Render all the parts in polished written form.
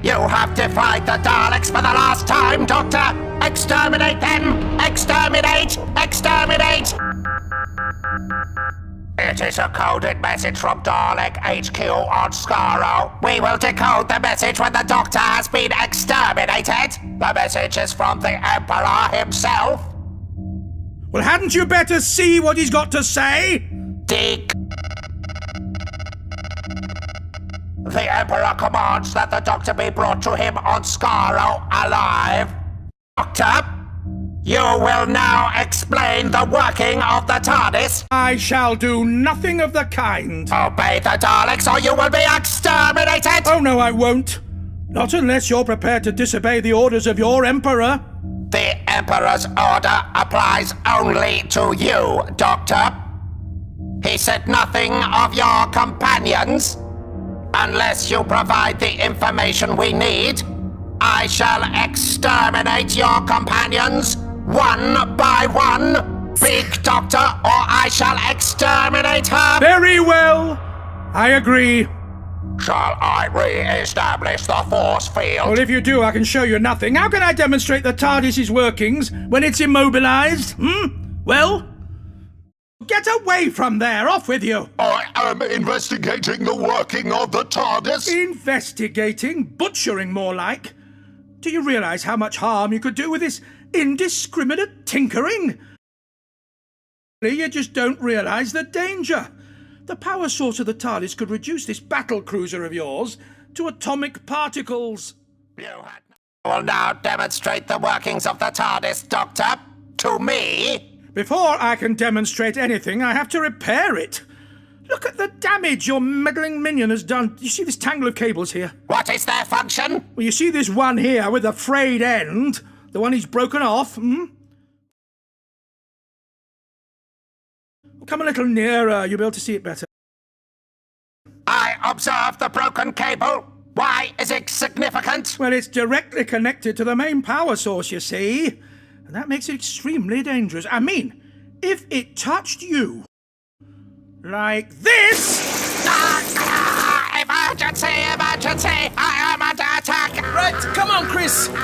You have defied the Daleks for the last time, Doctor! Exterminate them! Exterminate! Exterminate! It is a coded message from Dalek HQ on Skaro. We will decode the message when the Doctor has been exterminated. The message is from the Emperor himself. Well, hadn't you better see what he's got to say? The Emperor commands that the Doctor be brought to him on Skaro alive. Doctor, you will now explain the working of the TARDIS. I shall do nothing of the kind. Obey the Daleks or you will be exterminated! Oh, no, I won't. Not unless you're prepared to disobey the orders of your Emperor. The Emperor's order applies only to you, Doctor. He said nothing of your companions. Unless you provide the information we need, I shall exterminate your companions one by one. Speak, Doctor, or I shall exterminate her. Very well. I agree. Shall I re-establish the force field? Well, if you do, I can show you nothing. How can I demonstrate the TARDIS's workings when it's immobilized? Well? Get away from there! Off with you! I am investigating the working of the TARDIS. Investigating? Butchering, more like. Do you realize how much harm you could do with this indiscriminate tinkering? You just don't realize the danger. The power source of the TARDIS could reduce this battle cruiser of yours to atomic particles. You will now demonstrate the workings of the TARDIS, Doctor, to me. Before I can demonstrate anything, I have to repair it. Look at the damage your meddling minion has done. You see this tangle of cables here? What is their function? Well, you see this one here with the frayed end? The one he's broken off, Come a little nearer, you'll be able to see it better. I observe the broken cable. Why is it significant? Well, it's directly connected to the main power source, you see. And that makes it extremely dangerous. I mean, if it touched you, like this... Emergency! Emergency! I am under attack! Right, come on, Chris! It's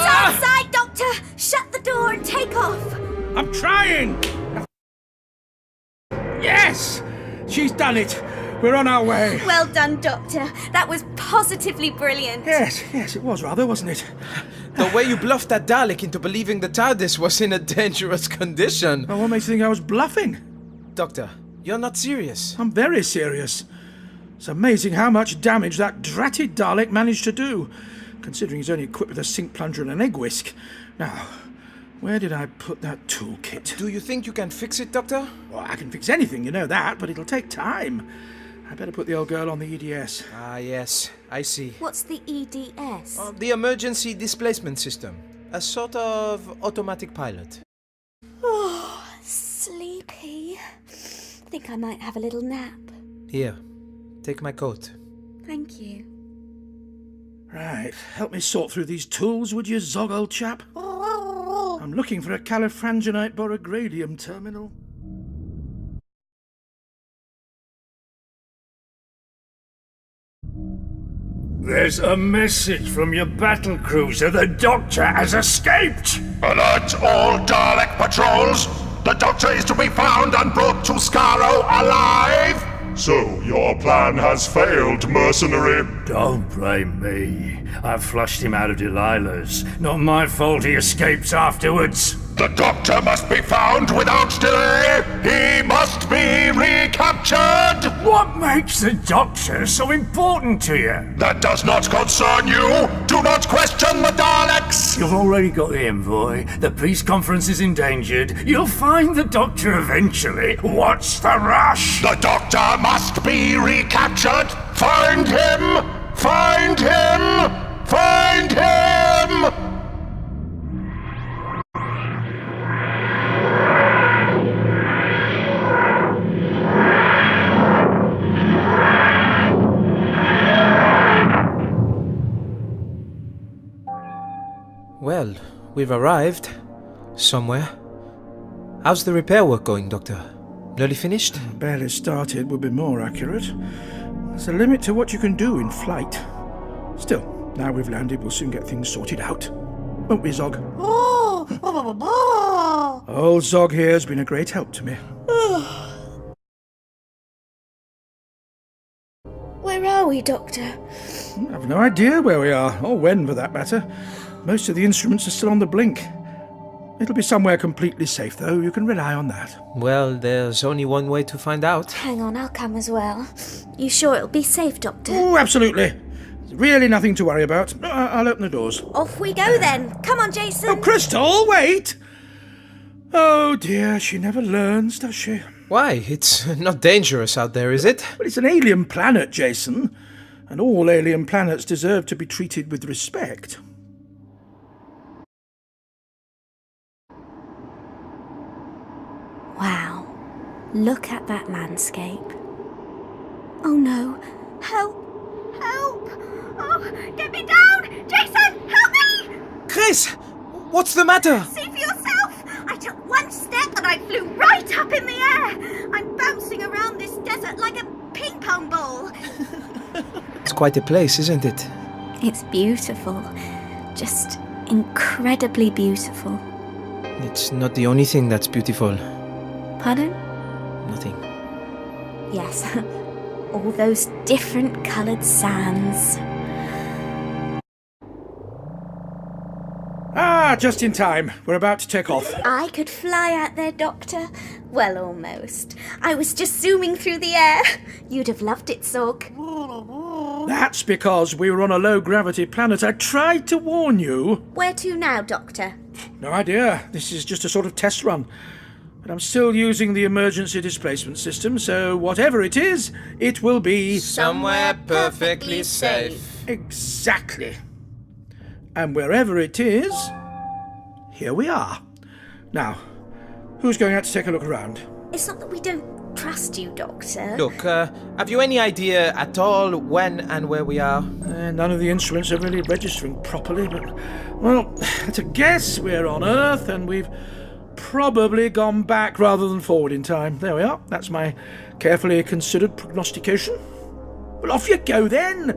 outside, Doctor! Shut the door and take off! I'm trying! Yes! She's done it! We're on our way! Well done, Doctor. That was positively brilliant. Yes, it was rather, wasn't it? The way you bluffed that Dalek into believing the TARDIS was in a dangerous condition. Well, what makes you think I was bluffing? Doctor, you're not serious. I'm very serious. It's amazing how much damage that dratted Dalek managed to do, considering he's only equipped with a sink plunger and an egg whisk. Now, where did I put that toolkit? Do you think you can fix it, Doctor? Well, I can fix anything, you know that, but it'll take time. I better put the old girl on the EDS. Ah, yes, I see. What's the EDS? The Emergency Displacement System. A sort of automatic pilot. Oh, sleepy. Think I might have a little nap. Here, take my coat. Thank you. Right, help me sort through these tools, would you, Zog, old chap? I'm looking for a califrangenite borogradium terminal. There's a message from your battle cruiser. The Doctor has escaped! Alert all Dalek patrols! The Doctor is to be found and brought to Skaro alive! So, your plan has failed, mercenary. Don't blame me. I flushed him out of Delilah's. Not my fault he escapes afterwards. The Doctor must be found without delay! He must be recaptured! What makes the Doctor so important to you? That does not concern you! Do not question the Daleks! You've already got the envoy. The peace conference is endangered. You'll find the Doctor eventually. What's the rush? The Doctor must be recaptured! Find him! Find him! Find him! Well, we've arrived. Somewhere. How's the repair work going, Doctor? Nearly finished? Barely started would be more accurate. There's a limit to what you can do in flight. Still, now we've landed, we'll soon get things sorted out. Won't we, Zog? Old Zog here has been a great help to me. Where are we, Doctor? I've no idea where we are, or when for that matter. Most of the instruments are still on the blink. It'll be somewhere completely safe, though. You can rely on that. Well, there's only one way to find out. Hang on, I'll come as well. You sure it'll be safe, Doctor? Oh, absolutely. There's really nothing to worry about. I'll open the doors. Off we go then. Come on, Jason. Oh, Crystal, wait! Oh dear, she never learns, does she? Why? It's not dangerous out there, is it? Well, it's an alien planet, Jason. And all alien planets deserve to be treated with respect. Wow. Look at that landscape. Oh no. Help! Help! Oh, get me down! Jason, help me! Chris! What's the matter? See for yourself! I took one step and I flew right up in the air! I'm bouncing around this desert like a ping pong ball. It's quite a place, isn't it? It's beautiful. Just incredibly beautiful. It's not the only thing that's beautiful. Pardon? Nothing. Yes. All those different coloured sands. Ah, just in time. We're about to take off. I could fly out there, Doctor. Well, almost. I was just zooming through the air. You'd have loved it, Zog. That's because we were on a low-gravity planet. I tried to warn you. Where to now, Doctor? No idea. This is just a sort of test run. But I'm still using the emergency displacement system, so whatever it is, it will be... Somewhere perfectly safe. Exactly. And wherever it is, here we are. Now, who's going out to take a look around? It's not that we don't trust you, Doctor. Look, have you any idea at all when and where we are? None of the instruments are really registering properly, but, well, at a guess, we're on Earth, and we've probably gone back rather than forward in time. There we are. That's my carefully considered prognostication. Well, off you go then,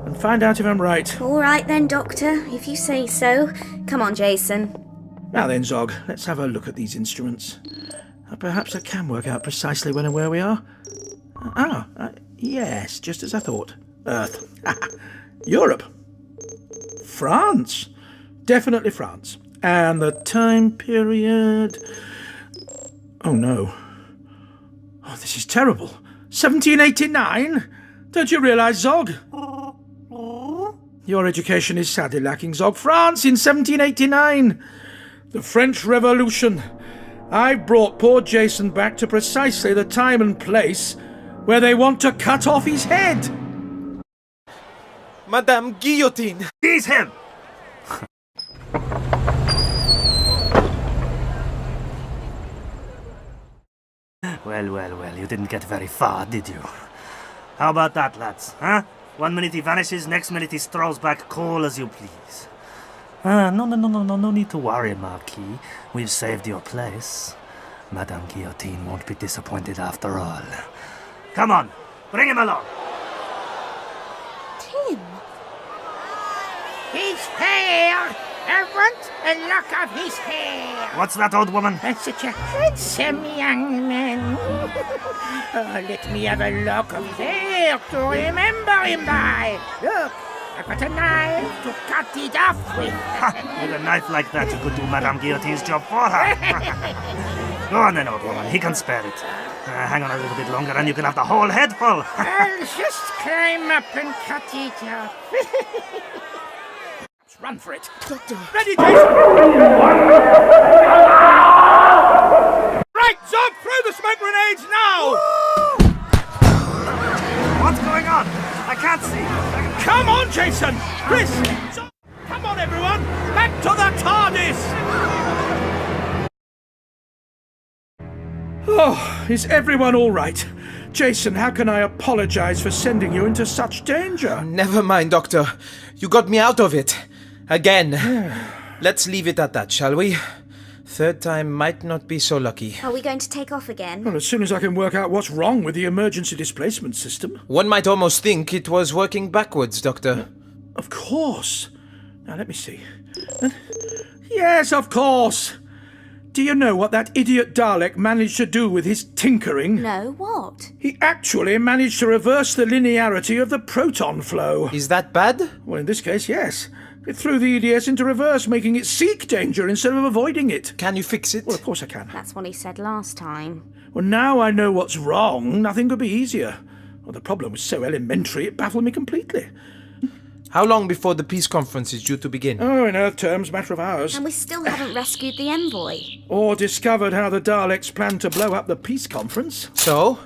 and find out if I'm right. All right then, Doctor, if you say so. Come on, Jason. Now then, Zog, let's have a look at these instruments. Perhaps I can work out precisely when and where we are. Yes, just as I thought. Earth. Europe. France. Definitely France. And the time period... Oh no. Oh, this is terrible. 1789? Don't you realise, Zog? Your education is sadly lacking, Zog. France in 1789. The French Revolution. I've brought poor Jason back to precisely the time and place where they want to cut off his head. Madame Guillotine! Seize him! Well, you didn't get very far, did you? How about that, lads, huh? 1 minute he vanishes, next minute he strolls back, call as you please. No need to worry, Marquis. We've saved your place. Madame Guillotine won't be disappointed after all. Come on, bring him along. Tim. His hair! I want a lock of his hair! What's that, old woman? Such a handsome young man. Oh, let me have a lock of his hair to remember him by. Look, I've got a knife to cut it off with. With a knife like that, you could do Madame Guillotine's job for her. Go on then, old woman, he can spare it. Hang on a little bit longer and you can have the whole head full. I'll just climb up and cut it off. Let's run for it. Doctor. Ready, Jason? Right, Zog, throw the smoke grenades now! What's going on? I can't see. Come on, Jason! Chris! Zog, come on, everyone! Back to the TARDIS! Oh, is everyone all right? Jason, how can I apologize for sending you into such danger? Never mind, Doctor. You got me out of it. Again. Let's leave it at that, shall we? Third time might not be so lucky. Are we going to take off again? Well, as soon as I can work out what's wrong with the emergency displacement system. One might almost think it was working backwards, Doctor. Of course. Now, let me see. Yes, of course. Do you know what that idiot Dalek managed to do with his tinkering? No, what? He actually managed to reverse the linearity of the proton flow. Is that bad? Well, in this case, yes. It threw the EDS into reverse, making it seek danger instead of avoiding it. Can you fix it? Well, of course I can. That's what he said last time. Well, now I know what's wrong. Nothing could be easier. Well, the problem was so elementary, it baffled me completely. How long before the peace conference is due to begin? Oh, in Earth terms, matter of hours. And we still haven't rescued the envoy. Or discovered how the Daleks plan to blow up the peace conference. So,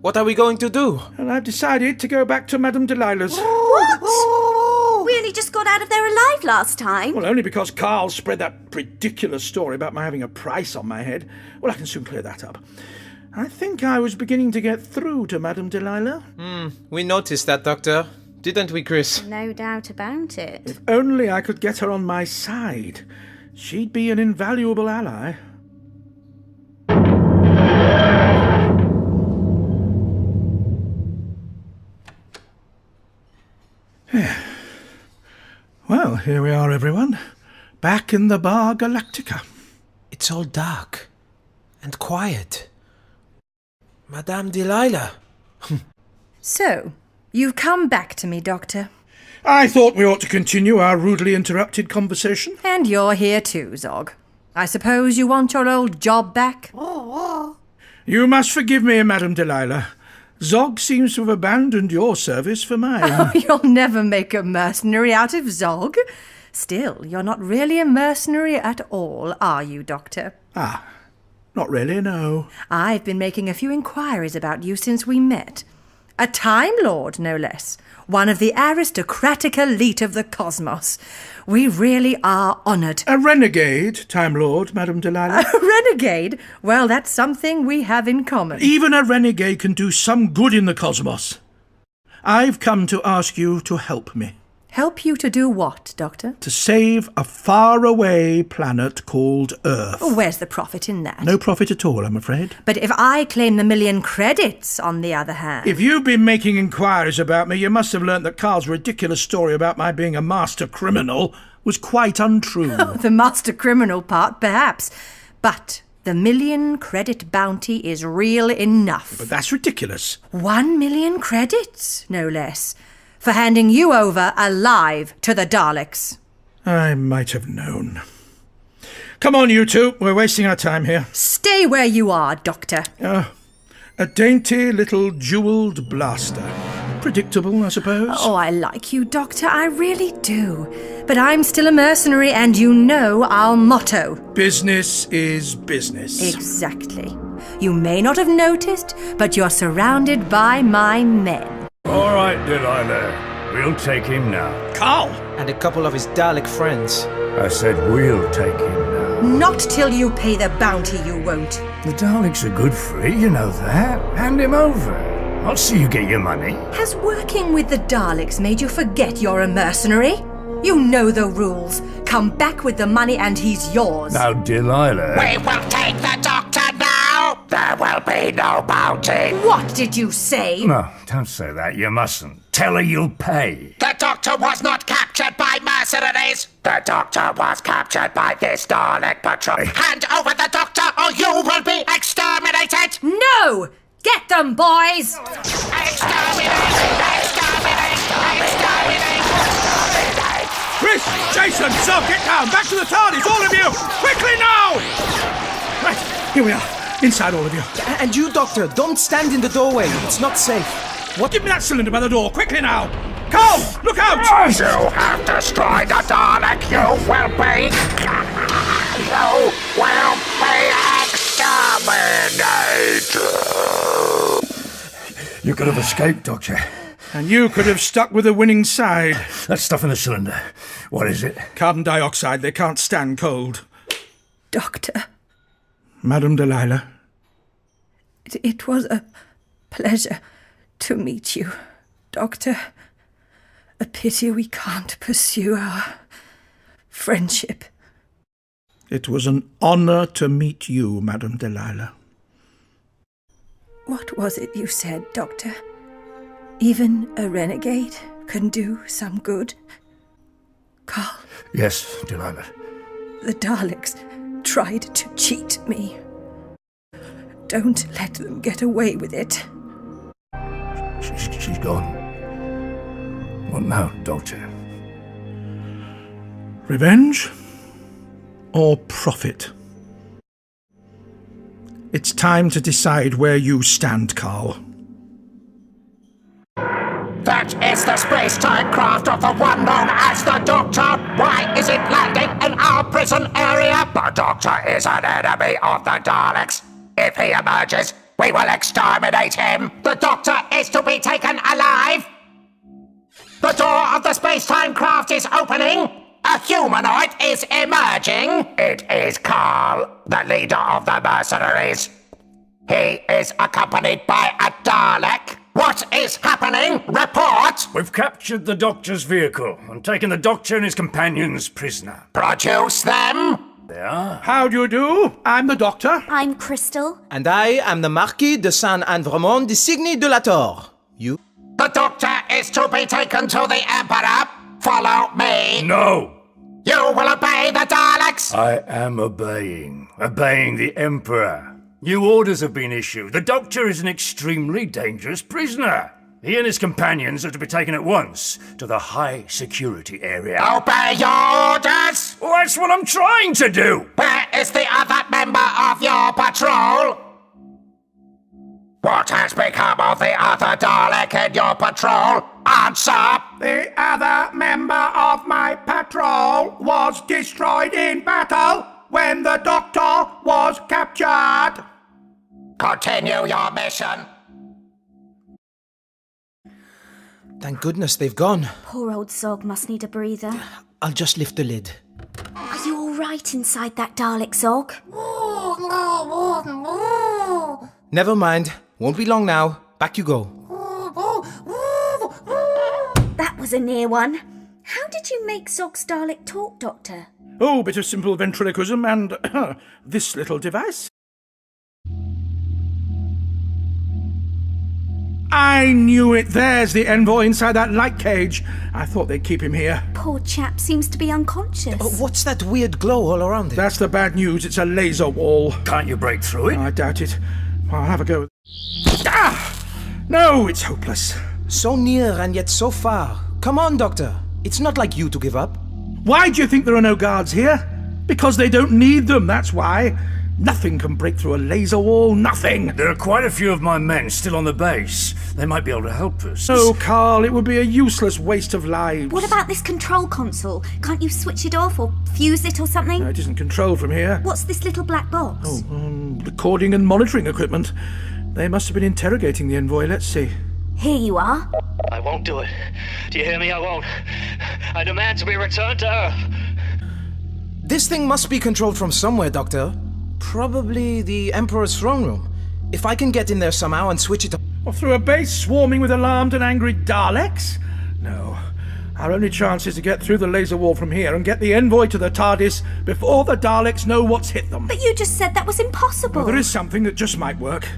what are we going to do? And I've decided to go back to Madame Delilah's. What? We only just got out of there alive last time. Well, only because Carl spread that ridiculous story about my having a price on my head. Well, I can soon clear that up. I think I was beginning to get through to Madame Delilah. We noticed that, Doctor. Didn't we, Chris? No doubt about it. If only I could get her on my side. She'd be an invaluable ally. Well, here we are, everyone. Back in the Bar Galactica. It's all dark and quiet. Madame Delilah. So, you've come back to me, Doctor. I thought we ought to continue our rudely interrupted conversation. And you're here too, Zog. I suppose you want your old job back? You must forgive me, Madame Delilah. Zog seems to have abandoned your service for mine. Oh, you'll never make a mercenary out of Zog. Still, you're not really a mercenary at all, are you, Doctor? Not really, no. I've been making a few inquiries about you since we met. A Time Lord, no less. One of the aristocratic elite of the cosmos. We really are honoured. A renegade, Time Lord, Madame Delilah. A renegade? Well, that's something we have in common. Even a renegade can do some good in the cosmos. I've come to ask you to help me. Help you to do what, Doctor? To save a faraway planet called Earth. Where's the profit in that? No profit at all, I'm afraid. But if I claim the 1,000,000 credits, on the other hand... If you've been making inquiries about me, you must have learnt that Carl's ridiculous story about my being a master criminal was quite untrue. The master criminal part, perhaps. But the 1,000,000 credit bounty is real enough. But that's ridiculous. 1,000,000 credits, no less, for handing you over alive to the Daleks. I might have known. Come on, you two. We're wasting our time here. Stay where you are, Doctor. A dainty little jewelled blaster. Predictable, I suppose. Oh, I like you, Doctor. I really do. But I'm still a mercenary, and you know our motto. Business is business. Exactly. You may not have noticed, but you're surrounded by my men. All right, Delilah. We'll take him now. Carl! And a couple of his Dalek friends. I said we'll take him now. Not till you pay the bounty, you won't. The Daleks are good for it, you know that. Hand him over. I'll see you get your money. Has working with the Daleks made you forget you're a mercenary? You know the rules. Come back with the money and he's yours. Now, Delilah... We will take the doctor now! There will be no bounty! What did you say? No, don't say that. You mustn't. Tell her you'll pay. The doctor was not captured by mercenaries! The doctor was captured by this Dalek patrol! Hand over the doctor or you will be exterminated! No! Get them, boys! Exterminate! Exterminate! Exterminate! Chris! Jason! Zog, get down! Back to the TARDIS, all of you! Quickly now! Right, here we are. Inside, all of you. And you, Doctor, don't stand in the doorway. It's not safe. What? Give me that cylinder by the door, quickly now! Carl! Look out! You have destroyed the Dalek! You will be... You will be exterminated! You could have escaped, Doctor. And you could have stuck with the winning side. That stuff in the cylinder. What is it? Carbon dioxide. They can't stand cold. Doctor, Madame Delilah. it was a pleasure to meet you, Doctor. A pity we can't pursue our friendship. It was an honour to meet you, Madame Delilah. What was it you said, Doctor? Even a renegade can do some good. Carl, Yes, Delilah. the Daleks tried to cheat me. Don't let them get away with it. She's gone. What now, Doctor? Revenge or profit? It's time to decide where you stand, Carl. That is the space-time craft of the one known as the Doctor. Why is it landing in our prison area? The Doctor is an enemy of the Daleks. If he emerges, we will exterminate him. The Doctor is to be taken alive. The door of the space-time craft is opening. A humanoid is emerging. It is Carl, the leader of the mercenaries. He is accompanied by a Dalek. What is happening? Report! We've captured the Doctor's vehicle and taken the Doctor and his companions prisoner. Produce them! They are. How do you do? I'm the Doctor. I'm Crystal. And I am the Marquis de Saint-Andremont de Signy de la Torre. You? The Doctor is to be taken to the Emperor. Follow me. No! You will obey the Daleks. I am obeying. Obeying the Emperor. New orders have been issued. The Doctor is an extremely dangerous prisoner. He and his companions are to be taken at once to the high security area. Obey your orders. Well, that's what I'm trying to do! Where is the other member of your patrol? What has become of the other Dalek in your patrol? Answer! The other member of my patrol was destroyed in battle when the Doctor was captured. Continue your mission. Thank goodness they've gone. Poor old Zog must need a breather. I'll just lift the lid. Are you all right inside that Dalek, Zog? Never mind. Won't be long now. Back you go. That was a near one. How did you make Zog's Dalek talk, Doctor? Oh, a bit of simple ventriloquism and this little device. I knew it. There's the envoy inside that light cage. I thought they'd keep him here. Poor chap seems to be unconscious. What's that weird glow all around it? That's the bad news. It's a laser wall. Can't you break through it? I doubt it. Well, I'll have a go. Ah! No, it's hopeless. So near and yet so far. Come on, Doctor. It's not like you to give up. Why do you think there are no guards here? Because they don't need them, that's why. Nothing can break through a laser wall, nothing. There are quite a few of my men still on the base. They might be able to help us. Oh, Carl, it would be a useless waste of lives. What about this control console? Can't you switch it off or fuse it or something? No, it isn't controlled from here. What's this little black box? Recording and monitoring equipment. They must have been interrogating the envoy. Let's see. Here you are. I won't do it. Do you hear me? I won't. I demand to be returned to Earth. This thing must be controlled from somewhere, Doctor. Probably the Emperor's throne room. If I can get in there somehow and switch it up. Or through a base swarming with alarmed and angry Daleks? No. Our only chance is to get through the laser wall from here and get the envoy to the TARDIS before the Daleks know what's hit them. But you just said that was impossible. Well, there is something that just might work.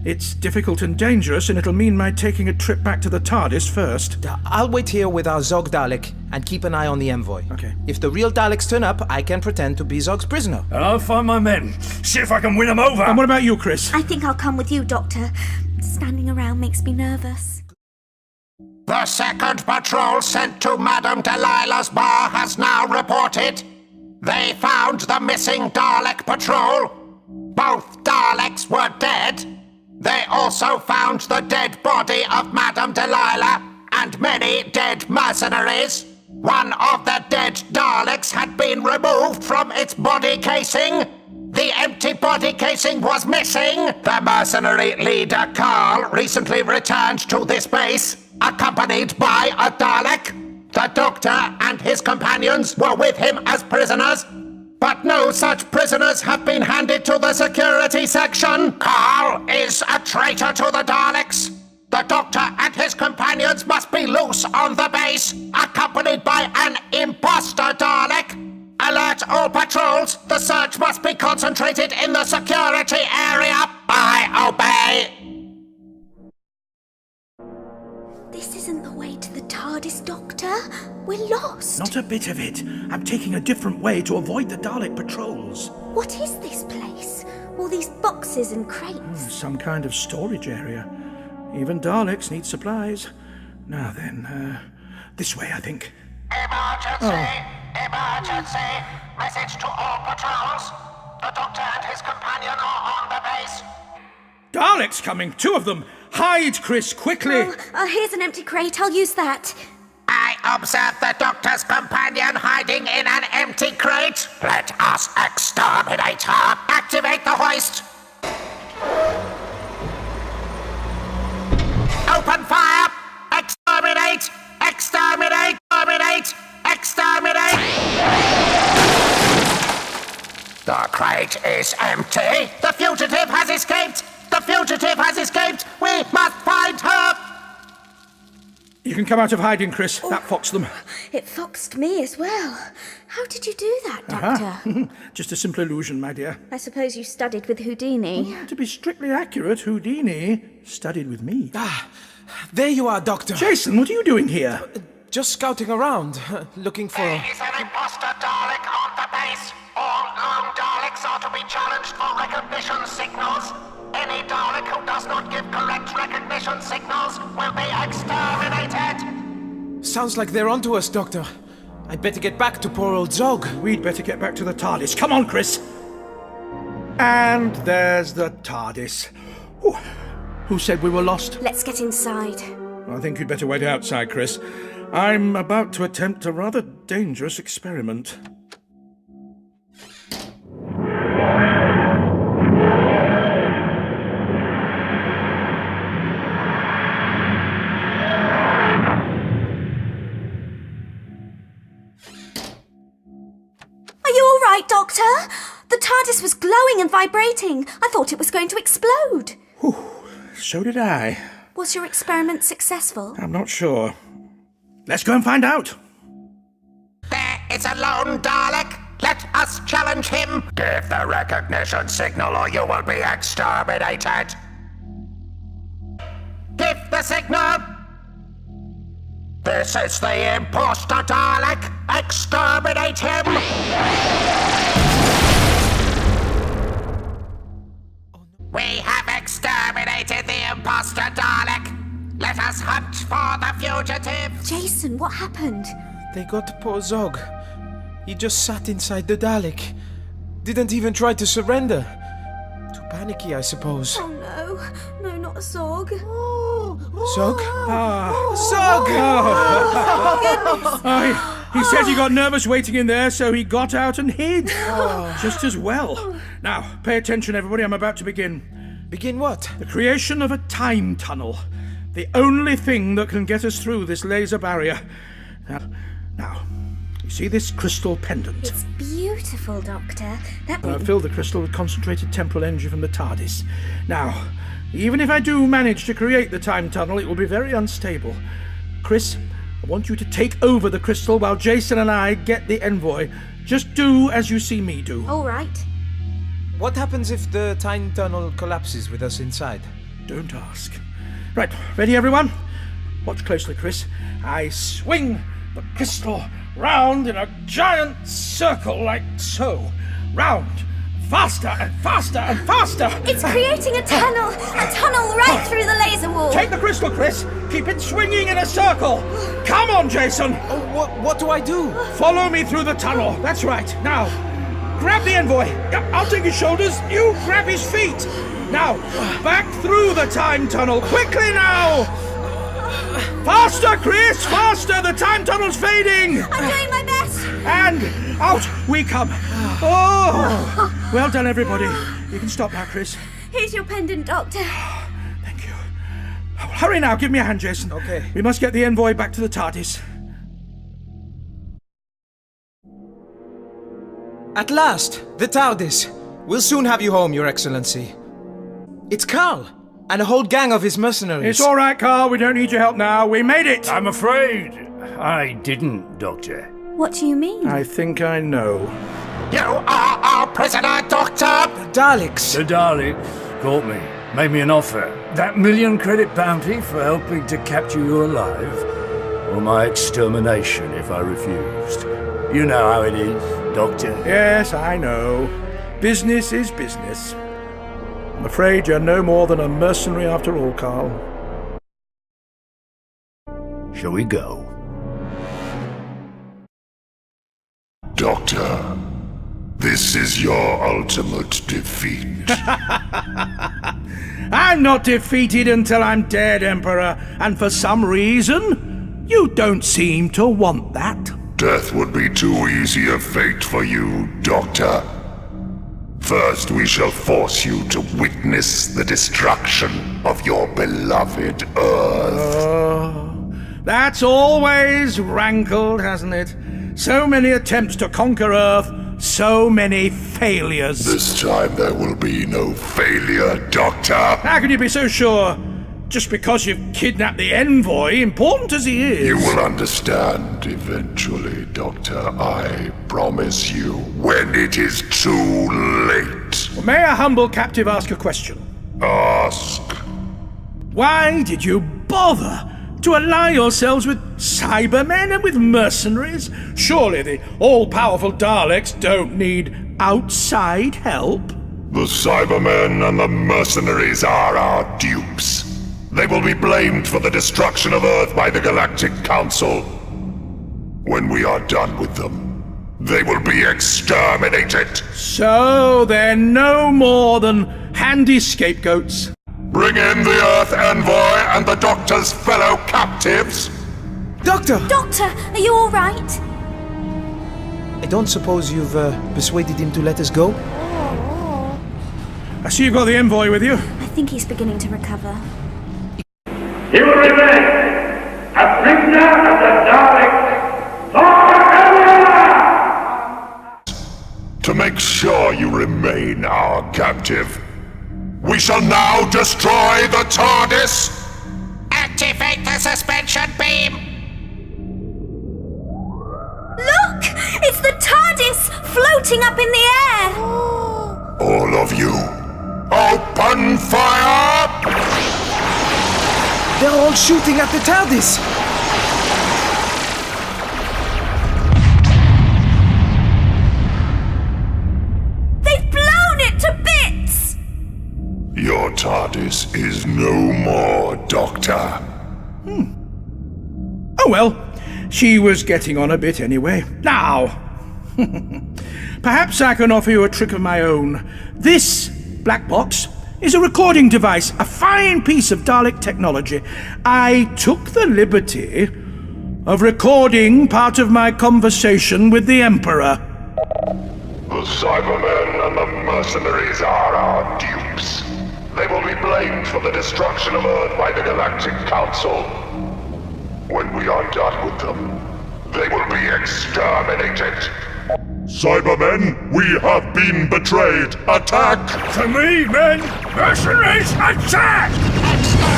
It's difficult and dangerous, and it'll mean my taking a trip back to the TARDIS first. I'll wait here with our Zog Dalek and keep an eye on the envoy. Okay. If the real Daleks turn up, I can pretend to be Zog's prisoner. And I'll find my men. See if I can win them over. And what about you, Chris? I think I'll come with you, Doctor. Standing around makes me nervous. The second patrol sent to Madame Delilah's bar has now reported. They found the missing Dalek patrol. Both Daleks were dead. They also found the dead body of Madame Delilah and many dead mercenaries. One of the dead Daleks had been removed from its body casing. The empty body casing was missing. The mercenary leader Carl recently returned to this base, accompanied by a Dalek. The Doctor and his companions were with him as prisoners. But no such prisoners have been handed to the security section. Carl is a traitor to the Daleks. The Doctor and his companions must be loose on the base, accompanied by an imposter Dalek. Alert all patrols. The search must be concentrated in the security area. I obey. This isn't the way to the TARDIS, Doctor. We're lost. Not a bit of it. I'm taking a different way to avoid the Dalek patrols. What is this place? All these boxes and crates. Some kind of storage area. Even Daleks need supplies. Now then, this way, I think. Emergency! Emergency! Message to all patrols. The Doctor and his companion are on the base. Daleks coming! 2 of them! Hide, Chris, quickly! Here's an empty crate. I'll use that. I observe the Doctor's companion hiding in an empty crate. Let us exterminate her. Activate the hoist. Open fire! Exterminate! Exterminate! Exterminate! Exterminate! The crate is empty. The fugitive has escaped. The fugitive has escaped. We must find her. You can come out of hiding, Chris. That foxed them. It foxed me as well. How did you do that, Doctor? Just a simple illusion, my dear. I suppose you studied with Houdini. To be strictly accurate, Houdini studied with me. There you are, Doctor. Jason, what are you doing here? Just scouting around, looking for... There is an imposter Dalek on the base. All known Daleks are to be challenged for recognition signals. Any Dalek who does not give correct recognition signals will be exterminated. Sounds like they're onto us, Doctor. I'd better get back to poor old Zog. We'd better get back to the TARDIS. Come on, Chris. And there's the TARDIS. Ooh. Who said we were lost? Let's get inside. I think you'd better wait outside, Chris. I'm about to attempt a rather dangerous experiment. Are you all right, Doctor? The TARDIS was glowing and vibrating. I thought it was going to explode. Whew. So did I. Was your experiment successful? I'm not sure. Let's go and find out. There is a lone Dalek. Let us challenge him. Give the recognition signal or you will be exterminated. Give the signal. This is the imposter Dalek. Exterminate him. We have exterminated the imposter Dalek. Let us hunt for the fugitive. Jason, what happened? They got poor Zog. He just sat inside the Dalek. Didn't even try to surrender. Too panicky, I suppose. Oh no. No, not Zog. Zog? Zog! He said he got nervous waiting in there, so he got out and hid. Just as well. Now, pay attention, everybody. I'm about to begin. Begin what? The creation of a time tunnel. The only thing that can get us through this laser barrier. Now, you see this crystal pendant? It's beautiful, Doctor. Fill the crystal with concentrated temporal energy from the TARDIS. Now, even if I do manage to create the time tunnel, it will be very unstable. Chris, I want you to take over the crystal while Jason and I get the envoy. Just do as you see me do. All right. What happens if the time tunnel collapses with us inside? Don't ask. Right, ready everyone? Watch closely, Chris. I swing the crystal round in a giant circle like so. Round. Faster and faster and faster. It's creating a tunnel right through the laser wall. Take the crystal, Chris. Keep it swinging in a circle. Come on, Jason. What do I do? Follow me through the tunnel. That's right. Now, grab the envoy. I'll take his shoulders. You grab his feet. Now, back through the time tunnel. Quickly now. Faster, Chris. Faster. The time tunnel's fading. I'm doing my best. And out we come. Oh, well done, everybody. You can stop now, Chris. Here's your pendant, Doctor. Thank you. Oh, hurry now. Give me a hand, Jason. Okay. We must get the envoy back to the TARDIS. At last, the TARDIS. We'll soon have you home, Your Excellency. It's Carl, and a whole gang of his mercenaries. It's all right, Carl. We don't need your help now. We made it. I'm afraid I didn't, Doctor. What do you mean? I think I know. You are our prisoner, Doctor. Daleks. The Daleks caught me. made me an offer. That 1,000,000 credit bounty for helping to capture you alive, or my extermination if I refused. You know how it is, Doctor. Yes, I know. Business is business. I'm afraid you're no more than a mercenary after all, Carl. Shall we go? Doctor, this is your ultimate defeat. I'm not defeated until I'm dead, Emperor, and for some reason, you don't seem to want that. Death would be too easy a fate for you, Doctor. First, we shall force you to witness the destruction of your beloved Earth. That's always rankled, hasn't it? So many attempts to conquer Earth, so many failures. This time there will be no failure, Doctor. How can you be so sure? Just because you've kidnapped the envoy, important as he is. You will understand eventually, Doctor. I promise you, when it is too late. Well, may a humble captive ask a question? Ask. Why did you bother to ally yourselves with Cybermen and with mercenaries? Surely the all-powerful Daleks don't need outside help? The Cybermen and the mercenaries are our dupes. They will be blamed for the destruction of Earth by the Galactic Council. When we are done with them, they will be exterminated. So they're no more than handy scapegoats. Bring in the Earth envoy and the Doctor's fellow captives. Doctor! Doctor, are you all right? I don't suppose you've persuaded him to let us go? I see you've got the envoy with you. I think he's beginning to recover. He will remain a prisoner of the Daleks forever! To make sure you remain our captive, we shall now destroy the TARDIS! Activate the suspension beam! Look! It's the TARDIS floating up in the air! All of you, open fire! They're all shooting at the TARDIS! They've blown it to bits! Your TARDIS is no more, Doctor. Oh well, she was getting on a bit anyway. Now, perhaps I can offer you a trick of my own. This black box is a recording device, a fine piece of Dalek technology. I took the liberty of recording part of my conversation with the Emperor. The Cybermen and the mercenaries are our dupes. They will be blamed for the destruction of Earth by the Galactic Council. When we are done with them, they will be exterminated. Cybermen, we have been betrayed. Attack! To me, men! Mercenaries, attack!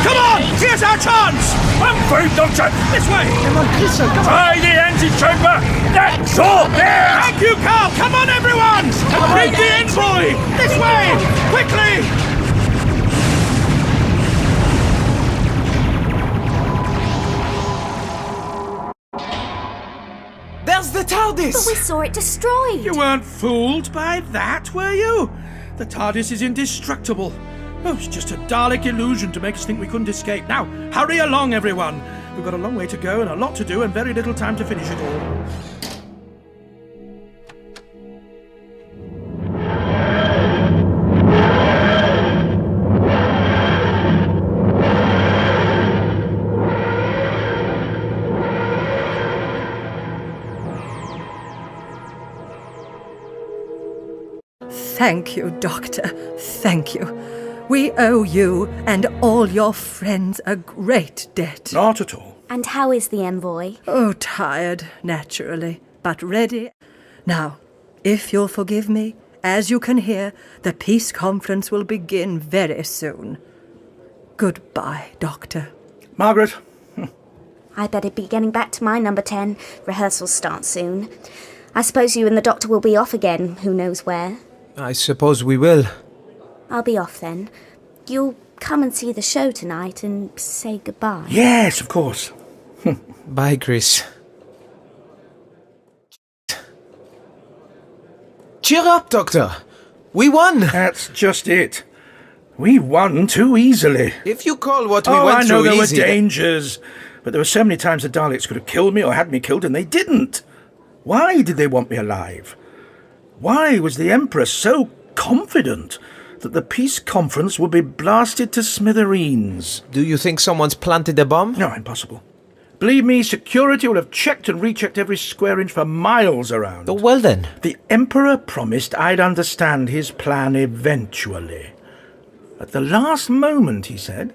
Come on! Here's our chance! I'm free, Doctor! This way! Come on, Chisel, come on! Try the antechamber! That's all there! Thank you, Carl! Come on, everyone! Bring the envoy! This way! Quickly! There's the TARDIS! But we saw it destroyed! You weren't fooled by that, were you? The TARDIS is indestructible. Oh, it's just a Dalek illusion to make us think we couldn't escape. Now, hurry along, everyone. We've got a long way to go and a lot to do and very little time to finish it all. Thank you, Doctor. Thank you. We owe you and all your friends a great debt. Not at all. And how is the envoy? Oh, tired, naturally, but ready. Now, if you'll forgive me, as you can hear, the peace conference will begin very soon. Goodbye, Doctor. Margaret? I better be getting back to my number 10. Rehearsals start soon. I suppose you and the Doctor will be off again, who knows where. I suppose we will. I'll be off then. You'll come and see the show tonight and say goodbye? Yes, of course. Bye, Chris. Cheer up, Doctor. We won. That's just it. We won too easily. If you call what we I went know through there easy... were dangers, but there were so many times the Daleks could have killed me or had me killed, and they didn't. Why did they want me alive? Why was the Emperor so confident that the peace conference would be blasted to smithereens? Do you think someone's planted a bomb? No, impossible. Believe me, security will have checked and rechecked every square inch for miles around. Oh, well then. The Emperor promised I'd understand his plan eventually. At the last moment, he said.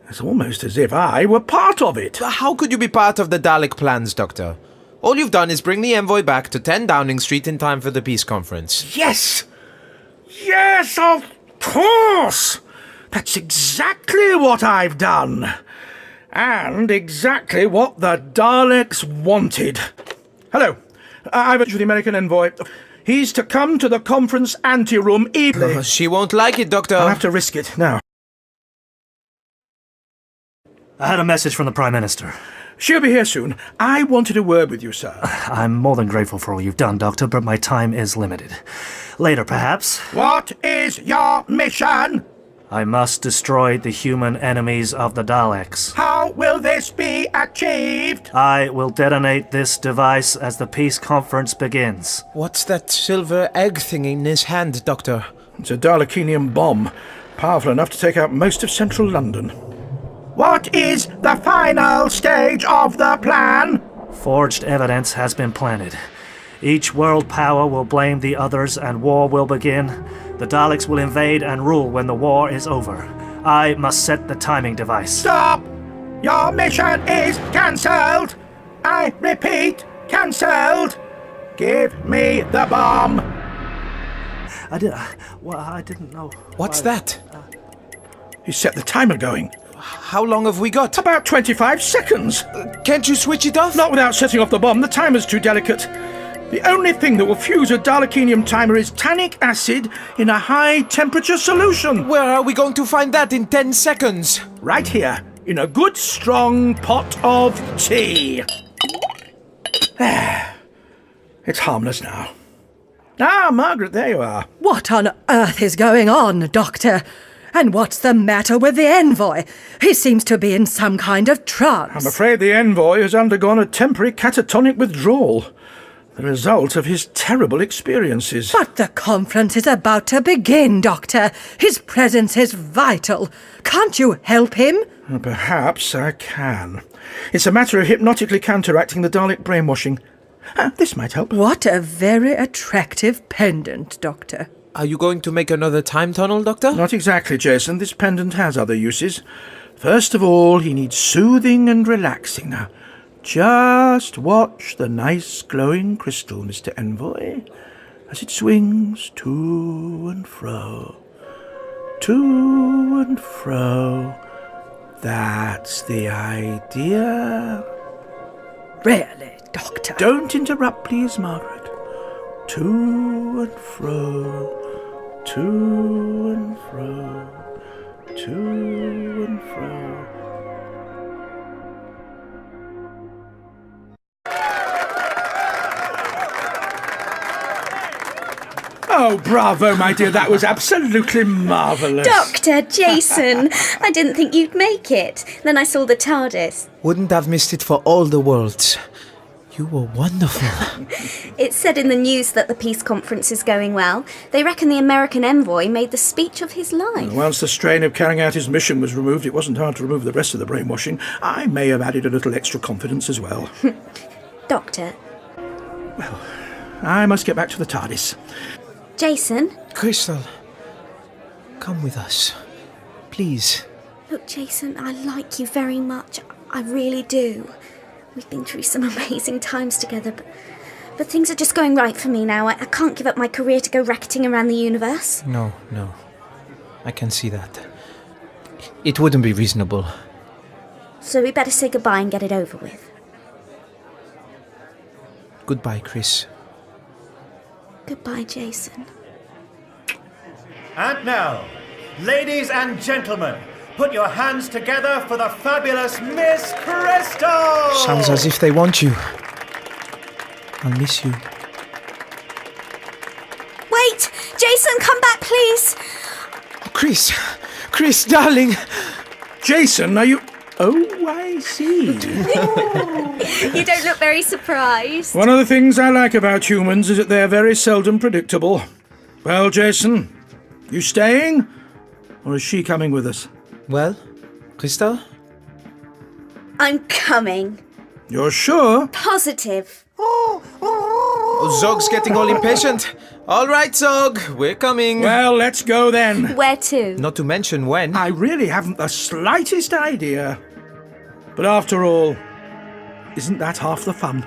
It's almost as if I were part of it. How could you be part of the Dalek plans, Doctor? All you've done is bring the envoy back to 10 Downing Street in time for the peace conference. Yes! Yes, of course! That's exactly what I've done. And exactly what the Daleks wanted. Hello. I've with the American envoy. He's to come to the conference anteroom evening. She won't like it, Doctor. I'll have to risk it now. I had a message from the Prime Minister. She'll be here soon. I wanted a word with you, sir. I'm more than grateful for all you've done, Doctor, but my time is limited. Later, perhaps. What is your mission? I must destroy the human enemies of the Daleks. How will this be achieved? I will detonate this device as the peace conference begins. What's that silver egg thing in his hand, Doctor? It's a Dalekinium bomb, powerful enough to take out most of central London. What is the final stage of the plan? Forged evidence has been planted. Each world power will blame the others and war will begin. The Daleks will invade and rule when the war is over. I must set the timing device. Stop! Your mission is cancelled! I repeat, cancelled! Give me the bomb! I didn't know. What's that? He set the timer going. How long have we got? About 25 seconds. Can't you switch it off? Not without setting off the bomb. The timer's too delicate. The only thing that will fuse a Dalekinium timer is tannic acid in a high-temperature solution. Where are we going to find that in 10 seconds? Right here, in a good, strong pot of tea. There. It's harmless now. Ah, Margaret, there you are. What on earth is going on, Doctor? And what's the matter with the envoy? He seems to be in some kind of trance. I'm afraid the envoy has undergone a temporary catatonic withdrawal. The result of his terrible experiences. But the conference is about to begin, Doctor. His presence is vital. Can't you help him? Perhaps I can. It's a matter of hypnotically counteracting the Dalek brainwashing. This might help. What a very attractive pendant, Doctor. Are you going to make another time tunnel, Doctor? Not exactly, Jason. This pendant has other uses. First of all, he needs soothing and relaxing. Now, just watch the nice glowing crystal, Mr. Envoy, as it swings to and fro. To and fro. That's the idea. Really, Doctor? Don't interrupt, please, Margaret. To and fro. To and fro. To and fro. Oh, bravo, my dear. That was absolutely marvellous. Dr. Jason, I didn't think you'd make it. Then I saw the TARDIS. Wouldn't have missed it for all the worlds. You were wonderful. It's said in the news that the peace conference is going well. They reckon the American envoy made the speech of his life. Once the strain of carrying out his mission was removed, it wasn't hard to remove the rest of the brainwashing. I may have added a little extra confidence as well. Doctor. Well, I must get back to the TARDIS. Jason? Crystal, come with us. Please. Look, Jason, I like you very much. I really do. We've been through some amazing times together, but things are just going right for me now. I can't give up my career to go racketing around the universe. No. I can see that. It wouldn't be reasonable. So we better say goodbye and get it over with. Goodbye, Chris. Goodbye, Jason. And now, Ladies and gentlemen, put your hands together for the fabulous Miss Crystal! Sounds as if they want you. I'll miss you. Wait! Jason, come back, please! Chris, darling! Jason, are you... Oh, I see. You don't look very surprised. One of the things I like about humans is that they're very seldom predictable. Well, Jason, you staying? Or is she coming with us? Well, Crystal? I'm coming. You're sure? Positive. Zog's getting all impatient. All right, Zog, we're coming. Well, let's go then. Where to? Not to mention when. I really haven't the slightest idea. But after all, isn't that half the fun?